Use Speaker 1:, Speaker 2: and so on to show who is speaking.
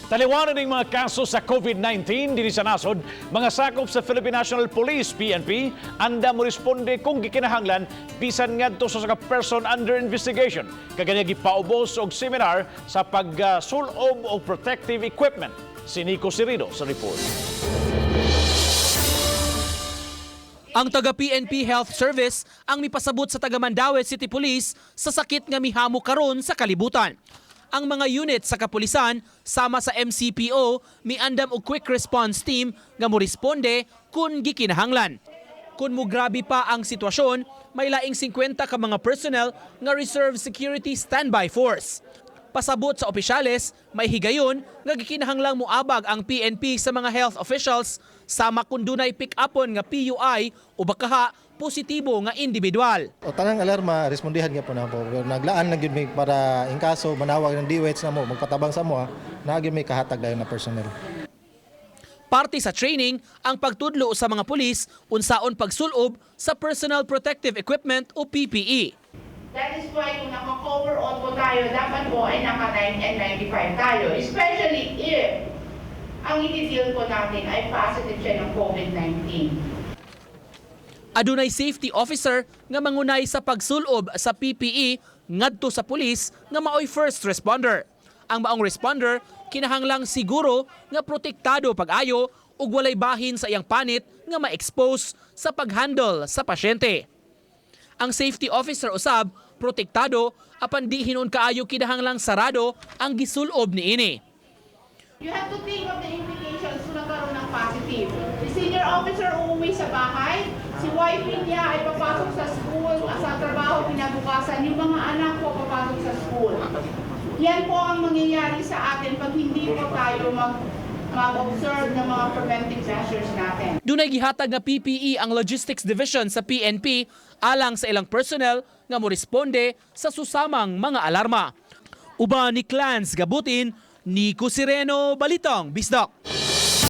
Speaker 1: Taliwanan ng mga kaso sa COVID-19 diri sa nasod, mga sakop sa Philippine National Police PNP anda mo responde kung gikinahanglan bisan ngadto sa person under investigation. Kaganya gipaubos og seminar sa pagsul-ob og protective equipment. Si Nico Sirido sa report.
Speaker 2: Ang taga-PNP Health Service ang mipasabot sa taga-Mandaue City Police sa sakit nga mihamo karon sa kalibutan. Ang mga unit sa kapulisan sama sa MCPO miandam og quick response team nga moresponde kun gikinahanglan. Kun mo grabe pa ang sitwasyon, may laing 50 ka mga personnel nga reserve security standby force. Pasabot sa opisyales, may higayon nga gikinahanglang moabag ang PNP sa mga health officials sama kun dunay pick-upon nga PUI o bakaha positibo nga individual.
Speaker 3: O tanang alarma, respondihan nga po na po. Naglaan na gyud may para in kaso manawag ng DWH na mo, magpatabang sa mo, na gyud may kahatag dayon na personnel.
Speaker 2: Parte sa training ang pagtudlo sa mga pulis unsaon pagsul-ob sa personal protective equipment o PPE.
Speaker 4: That is why kung naka-cover on po tayo, dapat po ay naka-9N95 tayo. Especially if ang iti-deal po natin ay positive siya ng COVID-19.
Speaker 2: Adunay safety officer nga mangunay sa pagsul-ob sa PPE ngadto sa pulis nga maoy first responder. Ang maong responder kinahanglang siguro nga protektado pag-ayo ug walay bahin sa iyang panit nga ma-expose sa pag-handle sa pasyente. Ang safety officer usab protektado apan di hinuon kaayo kinahanglang sarado ang gisul-ob niini.
Speaker 4: You have to think of the implications kung nagkaroon ng positive. Si senior officer uuwi sa bahay, si wife niya ay papasok sa school, sa trabaho pinabukasan, yung mga anak ko papasok sa school. Yan po ang mangyayari sa atin pag hindi po tayo mag-observe ng mga preventive measures natin.
Speaker 2: Dunay gihatag nga PPE ang Logistics Division sa PNP alang sa ilang personnel nga moresponde sa susamang mga alarma. Uban ni Clans Gabutin, Nico Sireno, Balitang Bisdak.